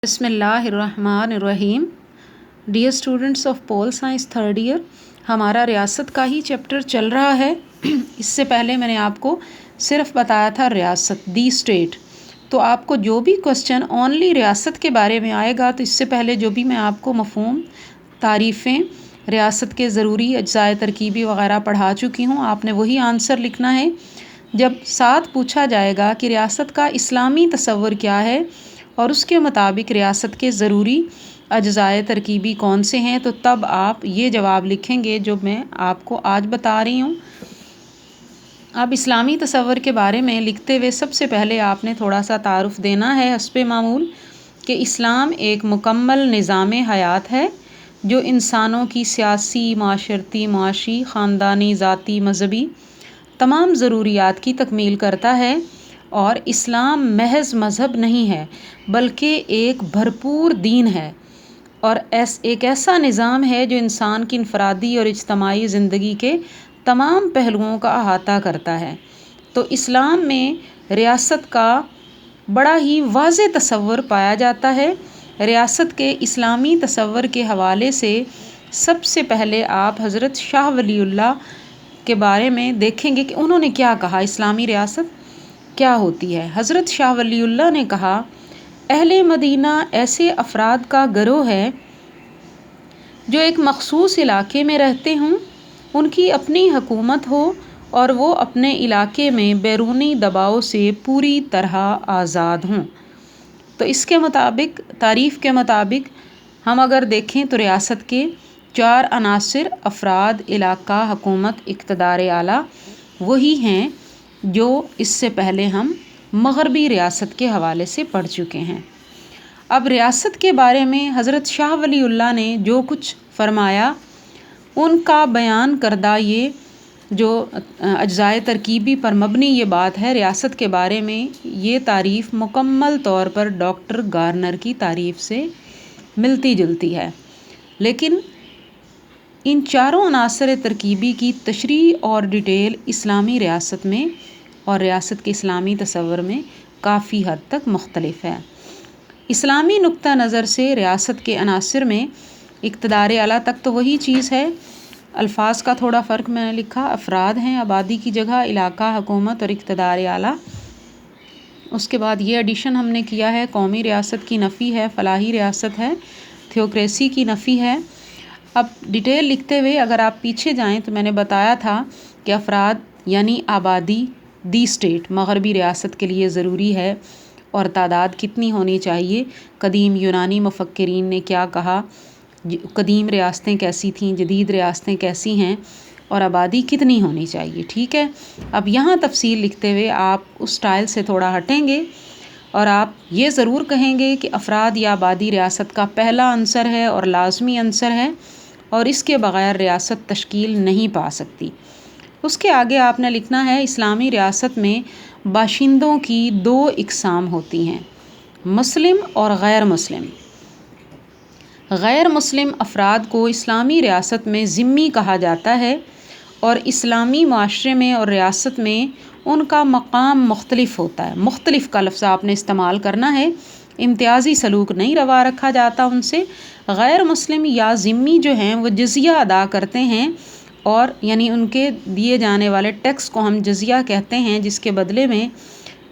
بسم اللہ الرحمن الرحیم. Dear students of pol science third year, ہمارا ریاست کا ہی چیپٹر چل رہا ہے. اس سے پہلے میں نے آپ کو صرف بتایا تھا ریاست دی اسٹیٹ. تو آپ کو جو بھی کوسچن اونلی ریاست کے بارے میں آئے گا تو اس سے پہلے جو بھی میں آپ کو مفہوم، تعریفیں، ریاست کے ضروری اجزائے ترکیبی وغیرہ پڑھا چکی ہوں، آپ نے وہی آنسر لکھنا ہے. جب ساتھ پوچھا جائے گا کہ ریاست کا اسلامی تصور کیا ہے اور اس کے مطابق ریاست کے ضروری اجزائے ترکیبی کون سے ہیں، تو تب آپ یہ جواب لکھیں گے جو میں آپ کو آج بتا رہی ہوں. اب اسلامی تصور کے بارے میں لکھتے ہوئے سب سے پہلے آپ نے تھوڑا سا تعارف دینا ہے حسب معمول کہ اسلام ایک مکمل نظام حیات ہے جو انسانوں کی سیاسی، معاشرتی، معاشی، خاندانی، ذاتی، مذہبی تمام ضروریات کی تکمیل کرتا ہے. اور اسلام محض مذہب نہیں ہے بلکہ ایک بھرپور دین ہے اور ایک ایسا نظام ہے جو انسان کی انفرادی اور اجتماعی زندگی کے تمام پہلوؤں کا احاطہ کرتا ہے. تو اسلام میں ریاست کا بڑا ہی واضح تصور پایا جاتا ہے. ریاست کے اسلامی تصور کے حوالے سے سب سے پہلے آپ حضرت شاہ ولی اللہ کے بارے میں دیکھیں گے کہ انہوں نے کیا کہا، اسلامی ریاست کیا ہوتی ہے. حضرت شاہ ولی اللہ نے کہا، اہل مدینہ ایسے افراد کا گروہ ہے جو ایک مخصوص علاقے میں رہتے ہوں، ان کی اپنی حکومت ہو اور وہ اپنے علاقے میں بیرونی دباؤ سے پوری طرح آزاد ہوں. تو اس کے مطابق، تعریف کے مطابق ہم اگر دیکھیں تو ریاست کے 4 عناصر افراد، علاقہ، حکومت، اقتدار اعلیٰ وہی ہیں جو اس سے پہلے ہم مغربی ریاست کے حوالے سے پڑھ چکے ہیں. اب ریاست کے بارے میں حضرت شاہ ولی اللہ نے جو کچھ فرمایا، ان کا بیان کردہ یہ جو اجزائے ترکیبی پر مبنی یہ بات ہے ریاست کے بارے میں، یہ تعریف مکمل طور پر ڈاکٹر گارنر کی تعریف سے ملتی جلتی ہے، لیکن ان چاروں عناصر ترکیبی کی تشریح اور ڈیٹیل اسلامی ریاست میں اور ریاست کے اسلامی تصور میں کافی حد تک مختلف ہے. اسلامی نقطہ نظر سے ریاست کے عناصر میں اقتدار اعلیٰ تک تو وہی چیز ہے، الفاظ کا تھوڑا فرق میں نے لکھا، افراد ہیں آبادی کی جگہ، علاقہ، حکومت اور اقتدار اعلیٰ. اس کے بعد یہ ایڈیشن ہم نے کیا ہے، قومی ریاست کی نفی ہے، فلاحی ریاست ہے، تھیوکریسی کی نفی ہے. اب ڈیٹیل لکھتے ہوئے اگر آپ پیچھے جائیں تو میں نے بتایا تھا کہ افراد یعنی آبادی دی اسٹیٹ مغربی ریاست کے لیے ضروری ہے اور تعداد کتنی ہونی چاہیے. قدیم یونانی مفکرین نے کیا کہا، قدیم ریاستیں کیسی تھیں، جدید ریاستیں کیسی ہیں اور آبادی کتنی ہونی چاہیے. ٹھیک ہے، اب یہاں تفصیل لکھتے ہوئے آپ اس سٹائل سے تھوڑا ہٹیں گے اور آپ یہ ضرور کہیں گے کہ افراد یا آبادی ریاست کا پہلا عنصر ہے اور لازمی عنصر ہے اور اس کے بغیر ریاست تشکیل نہیں پا سکتی. اس کے آگے آپ نے لکھنا ہے، اسلامی ریاست میں باشندوں کی 2 اقسام ہوتی ہیں، مسلم اور غیر مسلم. غیر مسلم افراد کو اسلامی ریاست میں ذمہ کہا جاتا ہے اور اسلامی معاشرے میں اور ریاست میں ان کا مقام مختلف ہوتا ہے. مختلف کا لفظ آپ نے استعمال کرنا ہے، امتیازی سلوک نہیں روا رکھا جاتا ان سے. غیر مسلم یا ذمہ جو ہیں وہ جزیہ ادا کرتے ہیں اور یعنی ان کے دیے جانے والے ٹیکس کو ہم جزیہ کہتے ہیں، جس کے بدلے میں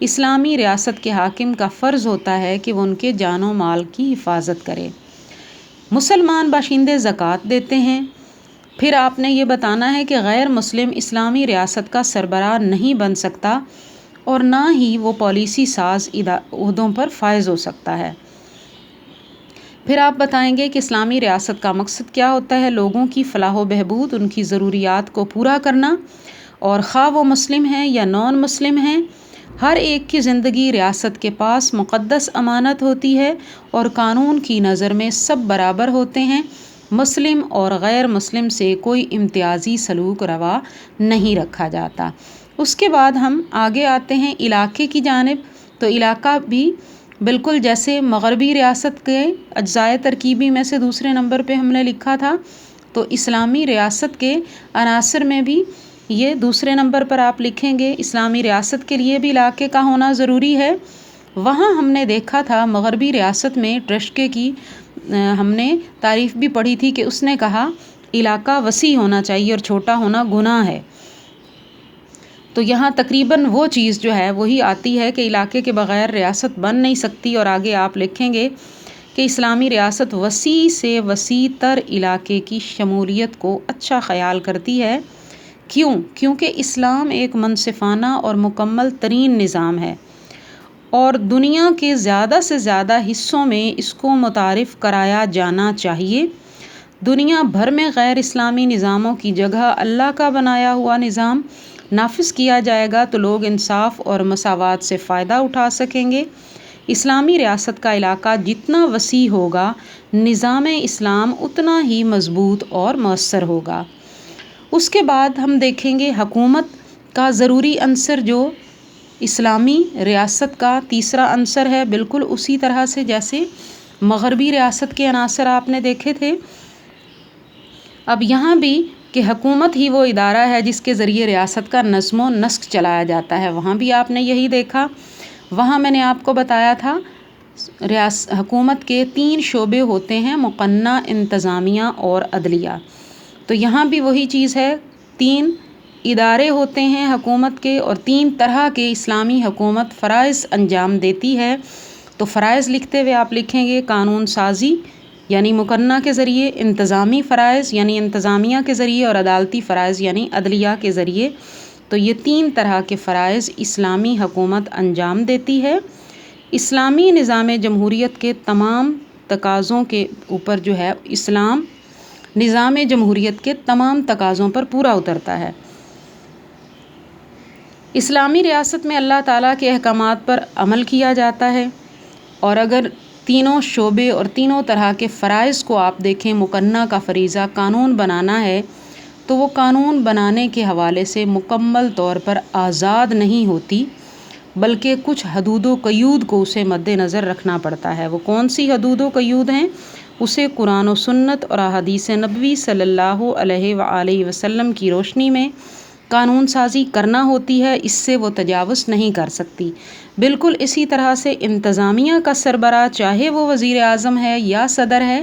اسلامی ریاست کے حاکم کا فرض ہوتا ہے کہ وہ ان کے جان و مال کی حفاظت کرے. مسلمان باشندے زکوٰۃ دیتے ہیں. پھر آپ نے یہ بتانا ہے کہ غیر مسلم اسلامی ریاست کا سربراہ نہیں بن سکتا اور نہ ہی وہ پالیسی ساز عہدوں پر فائز ہو سکتا ہے. پھر آپ بتائیں گے کہ اسلامی ریاست کا مقصد کیا ہوتا ہے، لوگوں کی فلاح و بہبود، ان کی ضروریات کو پورا کرنا، اور خواہ وہ مسلم ہیں یا نان مسلم ہیں، ہر ایک کی زندگی ریاست کے پاس مقدس امانت ہوتی ہے اور قانون کی نظر میں سب برابر ہوتے ہیں. مسلم اور غیر مسلم سے کوئی امتیازی سلوک روا نہیں رکھا جاتا. اس کے بعد ہم آگے آتے ہیں علاقے کی جانب. تو علاقہ بھی بالکل جیسے مغربی ریاست کے اجزائے ترکیبی میں سے دوسرے نمبر پہ ہم نے لکھا تھا، تو اسلامی ریاست کے عناصر میں بھی یہ دوسرے نمبر پر آپ لکھیں گے. اسلامی ریاست کے لیے بھی علاقے کا ہونا ضروری ہے وہاں ہم نے دیکھا تھا مغربی ریاست میں ٹرشکے کی ہم نے تعریف بھی پڑھی تھی کہ اس نے کہا علاقہ وسیع ہونا چاہیے اور چھوٹا ہونا گناہ ہے۔ تو یہاں تقریباً وہ چیز جو ہے وہی آتی ہے کہ علاقے کے بغیر ریاست بن نہیں سکتی، اور آگے آپ لکھیں گے کہ اسلامی ریاست وسیع سے وسیع تر علاقے کی شمولیت کو اچھا خیال کرتی ہے۔ کیونکہ اسلام ایک منصفانہ اور مکمل ترین نظام ہے، اور دنیا کے زیادہ سے زیادہ حصوں میں اس کو متعارف کرایا جانا چاہیے۔ دنیا بھر میں غیر اسلامی نظاموں کی جگہ اللہ کا بنایا ہوا نظام نافذ کیا جائے گا تو لوگ انصاف اور مساوات سے فائدہ اٹھا سکیں گے۔ اسلامی ریاست کا علاقہ جتنا وسیع ہوگا، نظام اسلام اتنا ہی مضبوط اور مؤثر ہوگا۔ اس کے بعد ہم دیکھیں گے حکومت کا ضروری عنصر جو اسلامی ریاست کا تیسرا عنصر ہے، بالکل اسی طرح سے جیسے مغربی ریاست کے عناصر آپ نے دیکھے تھے۔ اب یہاں بھی کہ حکومت ہی وہ ادارہ ہے جس کے ذریعے ریاست کا نظم و نسق چلایا جاتا ہے، وہاں بھی آپ نے یہی دیکھا۔ وہاں میں نے آپ کو بتایا تھا حکومت کے 3 شعبے ہوتے ہیں، مقننہ، انتظامیہ اور عدلیہ۔ تو یہاں بھی وہی چیز ہے، 3 ادارے ہوتے ہیں حکومت کے، اور 3 طرح کے اسلامی حکومت فرائض انجام دیتی ہے۔ تو فرائض لکھتے ہوئے آپ لکھیں گے قانون سازی یعنی مقننہ کے ذریعے، انتظامی فرائض یعنی انتظامیہ کے ذریعے، اور عدالتی فرائض یعنی عدلیہ کے ذریعے۔ تو یہ 3 طرح کے فرائض اسلامی حکومت انجام دیتی ہے۔ اسلامی نظام جمہوریت کے تمام تقاضوں کے اوپر جو ہے اسلام نظام جمہوریت کے تمام تقاضوں پر پورا اترتا ہے۔ اسلامی ریاست میں اللہ تعالیٰ کے احکامات پر عمل کیا جاتا ہے، اور اگر تینوں شعبے اور تینوں طرح کے فرائض کو آپ دیکھیں، مقننہ کا فریضہ قانون بنانا ہے، تو وہ قانون بنانے کے حوالے سے مکمل طور پر آزاد نہیں ہوتی، بلکہ کچھ حدود و قیود کو اسے مد نظر رکھنا پڑتا ہے۔ وہ کون سی حدود و قیود ہیں؟ اسے قرآن و سنت اور احادیث نبوی صلی اللہ علیہ وآلہ وسلم کی روشنی میں قانون سازی کرنا ہوتی ہے، اس سے وہ تجاوز نہیں کر سکتی۔ بالکل اسی طرح سے انتظامیہ کا سربراہ چاہے وہ وزیر اعظم ہے یا صدر ہے،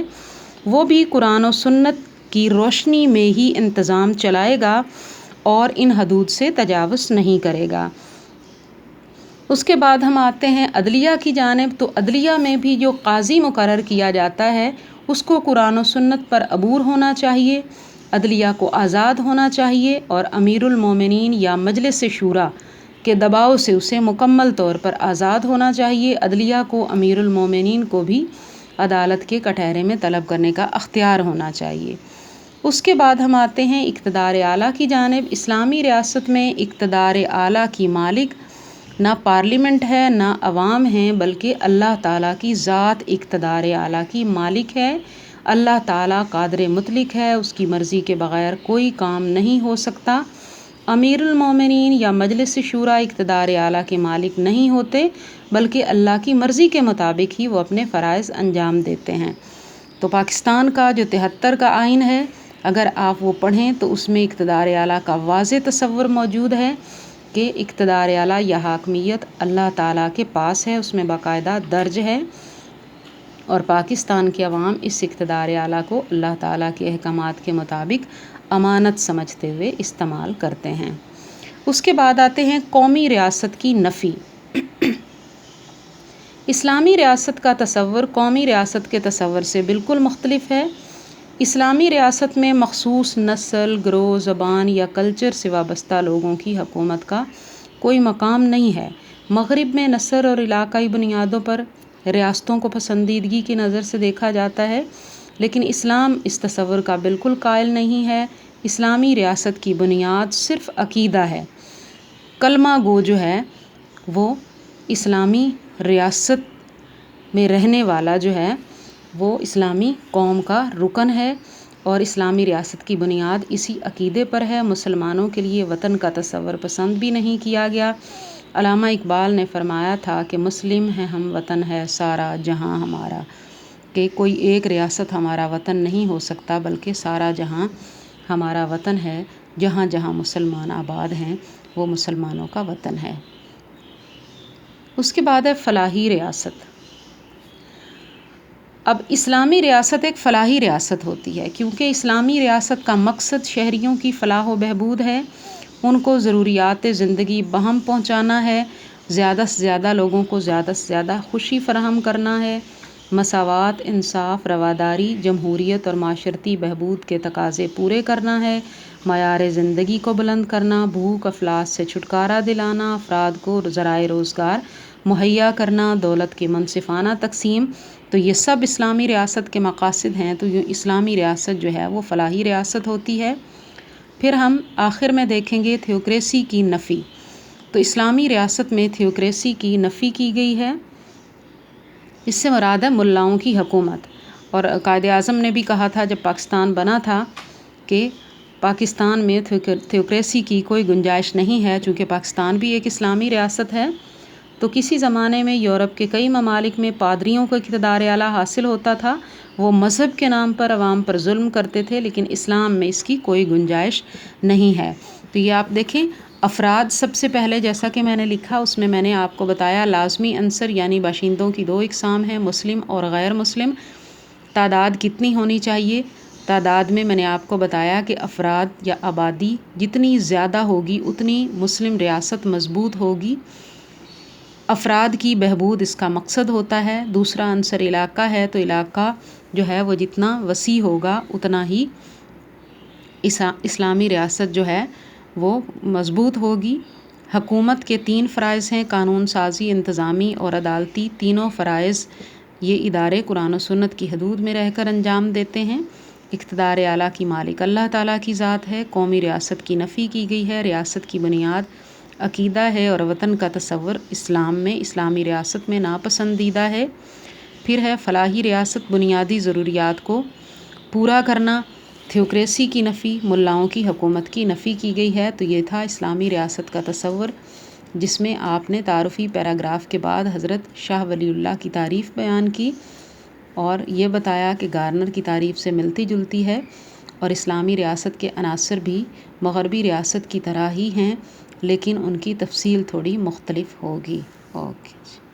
وہ بھی قرآن و سنت کی روشنی میں ہی انتظام چلائے گا اور ان حدود سے تجاوز نہیں کرے گا۔ اس کے بعد ہم آتے ہیں عدلیہ کی جانب۔ تو عدلیہ میں بھی جو قاضی مقرر کیا جاتا ہے اس کو قرآن و سنت پر عبور ہونا چاہیے، عدلیہ کو آزاد ہونا چاہیے، اور امیر المومنین یا مجلس شورا کے دباؤ سے اسے مکمل طور پر آزاد ہونا چاہیے۔ عدلیہ کو امیر المومنین کو بھی عدالت کے کٹہرے میں طلب کرنے کا اختیار ہونا چاہیے۔ اس کے بعد ہم آتے ہیں اقتدار اعلیٰ کی جانب۔ اسلامی ریاست میں اقتدار اعلیٰ کی مالک نہ پارلیمنٹ ہے نہ عوام ہیں، بلکہ اللہ تعالیٰ کی ذات اقتدار اعلیٰ کی مالک ہے۔ اللہ تعالیٰ قادر مطلق ہے، اس کی مرضی کے بغیر کوئی کام نہیں ہو سکتا۔ امیر المومنین یا مجلس شورا اقتدار اعلیٰ کے مالک نہیں ہوتے، بلکہ اللہ کی مرضی کے مطابق ہی وہ اپنے فرائض انجام دیتے ہیں۔ تو پاکستان کا جو 73 کا آئین ہے، اگر آپ وہ پڑھیں تو اس میں اقتدار اعلیٰ کا واضح تصور موجود ہے کہ اقتدار اعلیٰ یا حاکمیت اللہ تعالیٰ کے پاس ہے، اس میں باقاعدہ درج ہے، اور پاکستان کے عوام اس اقتدار اعلیٰ کو اللہ تعالیٰ کے احکامات کے مطابق امانت سمجھتے ہوئے استعمال کرتے ہیں۔ اس کے بعد آتے ہیں قومی ریاست کی نفی۔ اسلامی ریاست کا تصور قومی ریاست کے تصور سے بالکل مختلف ہے۔ اسلامی ریاست میں مخصوص نسل، گروہ، زبان یا کلچر سے وابستہ لوگوں کی حکومت کا کوئی مقام نہیں ہے۔ مغرب میں نسل اور علاقائی بنیادوں پر ریاستوں کو پسندیدگی کی نظر سے دیکھا جاتا ہے، لیکن اسلام اس تصور کا بالکل قائل نہیں ہے۔ اسلامی ریاست کی بنیاد صرف عقیدہ ہے۔ کلمہ گو جو ہے وہ اسلامی ریاست میں رہنے والا جو ہے وہ اسلامی قوم کا رکن ہے، اور اسلامی ریاست کی بنیاد اسی عقیدے پر ہے۔ مسلمانوں کے لیے وطن کا تصور پسند بھی نہیں کیا گیا۔ علامہ اقبال نے فرمایا تھا کہ مسلم ہے ہم، وطن ہے سارا جہاں ہمارا، کہ کوئی ایک ریاست ہمارا وطن نہیں ہو سکتا، بلکہ سارا جہاں ہمارا وطن ہے۔ جہاں جہاں مسلمان آباد ہیں وہ مسلمانوں کا وطن ہے۔ اس کے بعد ہے فلاحی ریاست۔ اب اسلامی ریاست ایک فلاحی ریاست ہوتی ہے کیونکہ اسلامی ریاست کا مقصد شہریوں کی فلاح و بہبود ہے، ان کو ضروریات زندگی بہم پہنچانا ہے، زیادہ سے زیادہ لوگوں کو زیادہ سے زیادہ خوشی فراہم کرنا ہے، مساوات، انصاف، رواداری، جمہوریت اور معاشرتی بہبود کے تقاضے پورے کرنا ہے، معیار زندگی کو بلند کرنا، بھوک افلاس سے چھٹکارا دلانا، افراد کو ذرائع روزگار مہیا کرنا، دولت کی منصفانہ تقسیم۔ تو یہ سب اسلامی ریاست کے مقاصد ہیں، تو یہ اسلامی ریاست جو ہے وہ فلاحی ریاست ہوتی ہے۔ پھر ہم آخر میں دیکھیں گے تھیوکریسی کی نفی۔ تو اسلامی ریاست میں تھیوکریسی کی نفی کی گئی ہے، اس سے مراد ہے ملاؤں کی حکومت۔ اور قائد اعظم نے بھی کہا تھا جب پاکستان بنا تھا کہ پاکستان میں تھیوکریسی کی کوئی گنجائش نہیں ہے، چونکہ پاکستان بھی ایک اسلامی ریاست ہے۔ تو کسی زمانے میں یورپ کے کئی ممالک میں پادریوں کو اقتدار اعلیٰ حاصل ہوتا تھا، وہ مذہب کے نام پر عوام پر ظلم کرتے تھے، لیکن اسلام میں اس کی کوئی گنجائش نہیں ہے۔ تو یہ آپ دیکھیں، افراد سب سے پہلے جیسا کہ میں نے لکھا اس میں نے آپ کو بتایا لازمی عنصر یعنی باشندوں کی دو اقسام ہیں، مسلم اور غیر مسلم۔ تعداد کتنی ہونی چاہیے؟ تعداد میں نے آپ کو بتایا کہ افراد یا آبادی جتنی زیادہ ہوگی اتنی مسلم ریاست مضبوط ہوگی۔ افراد کی بہبود اس کا مقصد ہوتا ہے۔ دوسرا عنصر علاقہ ہے، تو علاقہ جو ہے وہ جتنا وسیع ہوگا اتنا ہی اسلامی ریاست جو ہے وہ مضبوط ہوگی۔ حکومت کے 3 فرائض ہیں، قانون سازی، انتظامی اور عدالتی۔ تینوں فرائض یہ ادارے قرآن و سنت کی حدود میں رہ کر انجام دیتے ہیں۔ اقتدار اعلیٰ کی مالک اللہ تعالیٰ کی ذات ہے۔ قومی ریاست کی نفی کی گئی ہے۔ ریاست کی بنیاد عقیدہ ہے اور وطن کا تصور اسلام میں، اسلامی ریاست میں ناپسندیدہ ہے۔ پھر ہے فلاحی ریاست، بنیادی ضروریات کو پورا کرنا۔ تھیوکریسی کی نفی، ملاؤں کی حکومت کی نفی کی گئی ہے۔ تو یہ تھا اسلامی ریاست کا تصور، جس میں آپ نے تعارفی پیراگراف کے بعد حضرت شاہ ولی اللہ کی تعریف بیان کی اور یہ بتایا کہ گارنر کی تعریف سے ملتی جلتی ہے اور اسلامی ریاست کے عناصر بھی مغربی ریاست کی طرح ہی ہیں، لیکن ان کی تفصیل تھوڑی مختلف ہوگی۔ اوکے۔